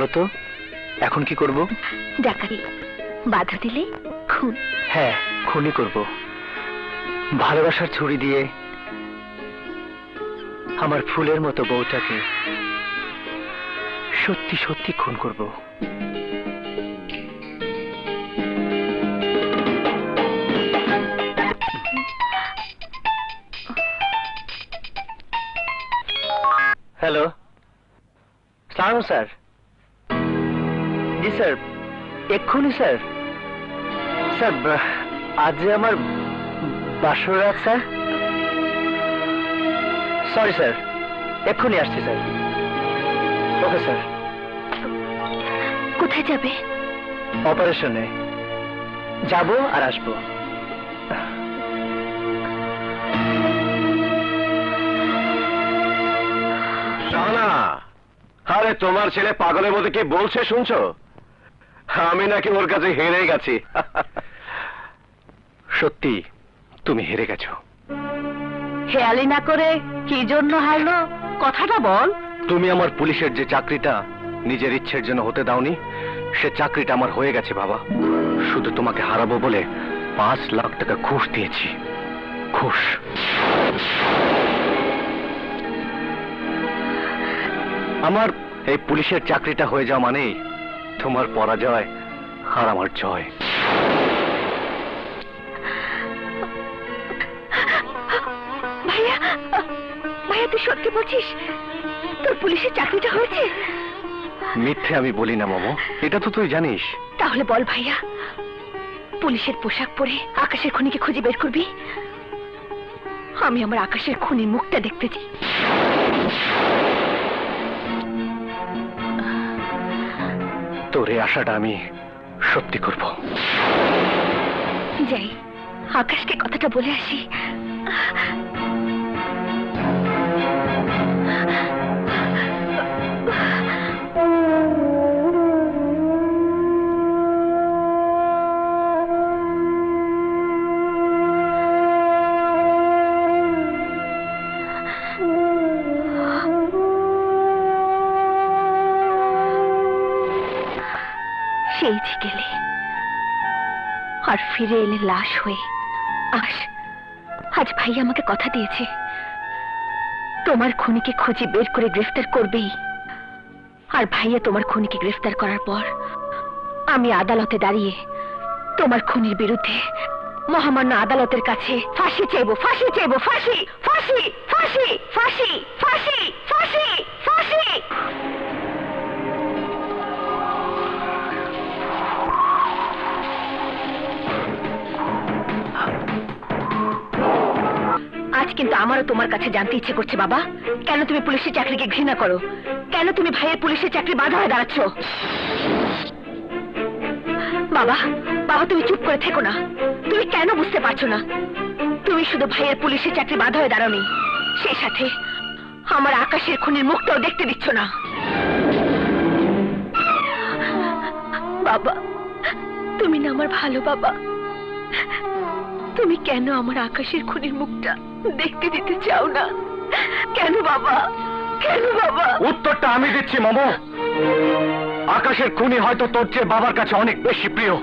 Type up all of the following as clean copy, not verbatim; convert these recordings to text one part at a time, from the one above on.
বলো তো এখন কি করব? ডাকাতি, বাধা দিলে খুন। হ্যাঁ, খুনই করব। ভালোবাসার ছুরি দিয়ে আমার ফুলের মতো বউটাকে সত্যি সত্যি খুন করব। হ্যালো, সালাম স্যার। জি স্যার, এক্ষুনি স্যার। স্যার, আজ যে আমার বাসরাত স্যার। সরি স্যার, এক্ষুনি আসছি স্যার। Okay sir. কোথায় যাবে? অপারেশনে যাব আর আসবো। শাহানা, আরে তোমার ছেলে পাগলের মধ্যে কি বলছে শুনছো? আমি নাকি ওর কাছে হেরে গেছি। সত্যি তুমি হেরে গেছো। হেয়ালি না করে কি জন্য হারলো কথাটা বল। তুমি আমার পুলিশের যে চাকরিটা নিজের ইচ্ছের জন্য হতে দাওনি, সে চাকরিটা আমার হয়ে গেছে বাবা। শুধু তোমাকে হারাবো বলে 5 লাখ টাকা ঘুষ দিয়েছি। ঘুষ। আমার এই পুলিশের চাকরিটা হয়ে যাওয়া মানেই তোমার পরাজয় আর আমার জয়। ভাইয়া, ভাইয়া তুই সত্যি বলছিস তোর পুলিশের চাকরিটা হয়েছে? মিথ্যে আমি বলি না মামা, এটা তো তুই জানিস। তাহলে বল ভাইয়া, পুলিশের পোশাক পরে আকাশের খুনিকে খুঁজে বের করবি? আমি আমার আকাশের খুনির মুখটা দেখতে চাই। তোর এই আশাটা আমি সত্যি করব। যাই, আকাশকে কথাটা বলে আসি। সেই যে গেলে আর ফিরে এলে লাশ হয়ে। আজ ভাই আমাকে কথা দিয়েছে তোমার খুনিকে খুঁজে বের করে গ্রেফতার করবেই। আর ভাইয়া তোমার খুনিকে গ্রেফতার করার পর আমি আদালতে দাঁড়িয়ে তোমার খুনির বিরুদ্ধে মহামান্য আদালতের কাছে ফাঁসি চাইবো, ফাঁসি চাইবো, ফাঁসি, ফাঁসি, ফাঁসি, ফাঁসি, ফাঁসি, ফাঁসি, ফাঁসি। আজ কিন্তু আমারও তোমার কাছে জানতে ইচ্ছে করছে বাবা, কেন তুমি পুলিশের চাকরিকে ঘৃণা করো? কেন তুমি ভাইয়ের পুলিশের চাকরি বাধা হয়ে দাঁড়াচ্ছ? বাবা, বাবা তুমি চুপ করে থেকো না। তুমি কেন বুঝতে পারছো না? তুমি শুধু ভাইয়ের পুলিশের চাকরি বাধা হয়ে দাঁড়াওনি, সেই সাথে আমার আকাশের খুনির মুখটাও দেখতে দিচ্ছ না। বাবা, তুমি না আমার ভালো বাবা, তুমি কেন আমার আকাশের খুনির মুখটা দেখতে দিতে চাও না? কেন বাবা, কেন বাবা? উত্তরটা আমি দিচ্ছি মামা। আকাশের খুনি হয়তো তোর চেয়ে বাবার কাছে অনেক বেশি প্রিয়,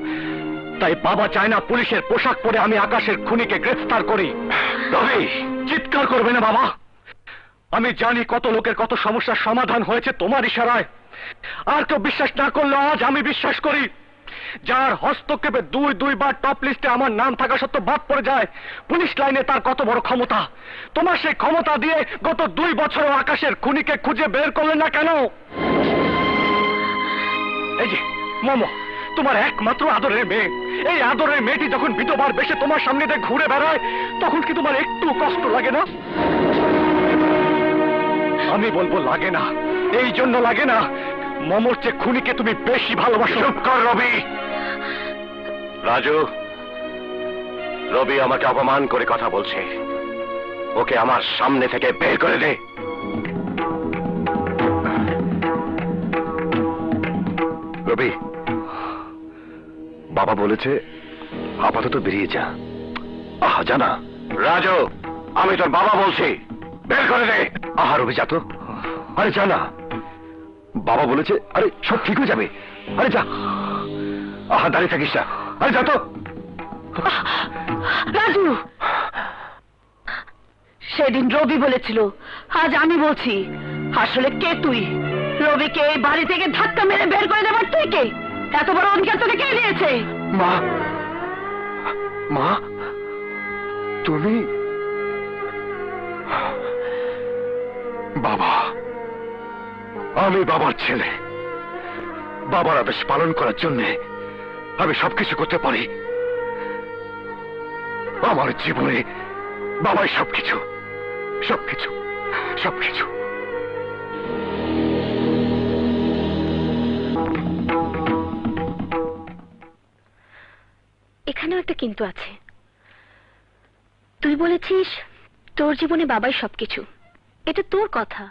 তাই বাবা চায় না পুলিশের পোশাক পরে আমি আকাশের খুনিকে গ্রেফতার করি। রবি, চিৎকার করবে না বাবা। আমি জানি কত লোকের কত সমস্যার সমাধান হয়েছে তোমার ইশারায়। আর কেউ বিশ্বাস না করলে আজ আমি বিশ্বাস করি। যার হস্তক্ষেপে দুইবার টপ লিস্টে আমার নাম থাকা সত্ত্বেও বাদ পড়ে যায়, পুলিশ লাইনে তার কত বড় ক্ষমতা। তোমার সেই ক্ষমতা দিয়ে গত 2 বছরও আকাশের খুনিকে খুঁজে বের করলে না কেন? এই যে মোমো, তোমার একমাত্র আদরের মেয়ে, এই আদরের মেয়েটি যখন বিধবার বেশে তোমার সামনে দিয়ে ঘুরে বেড়ায়, তখন কি তোমার একটু কষ্ট লাগে না? আমি বলবো লাগে না। এই জন্য লাগে না, মমর চেয়ে খুনিকে তুমি বেশি ভালোবাসো। চুপ কর রবি। রাজু, রবি আমাকে অপমান করে কথা বলছে, ওকে আমার সামনে থেকে বের করে দে। রবি, বাবা বলেছে আপাতত বেরিয়ে যা। আহা, জানা। রাজু, আমি তোর বাবা বলছি, বের করে দে। আহা রবি, যা তো। আরে জানা, বাবা বলেছে, আরে সব ঠিক হয়ে যাবে। আরে যা, আহা দাঁড়িয়ে থাকিস না, আরে যা তো। রাজু, সেদিন রবি বলেছিল, আজ আমি বলছি, আসলে কে তুই? রবিকে এই বাড়ি থেকে ধাক্কা মেরে বের করে দেবার তুই কে? এত বড় অধিকার তোকে কে দিয়েছে? মা, মা, তুমি? বাবা, আমি বাবার ছেলে। বাবার আদেশ পালন করার জন্য আমি সবকিছু করতে পারি। আমার জীবনে বাবাই সবকিছু, সবকিছু, সবকিছু। এখানেও একটা কিন্তু আছে। তুই বলেছিস তোর জীবনে বাবাই সবকিছু, এটা তোর কথা।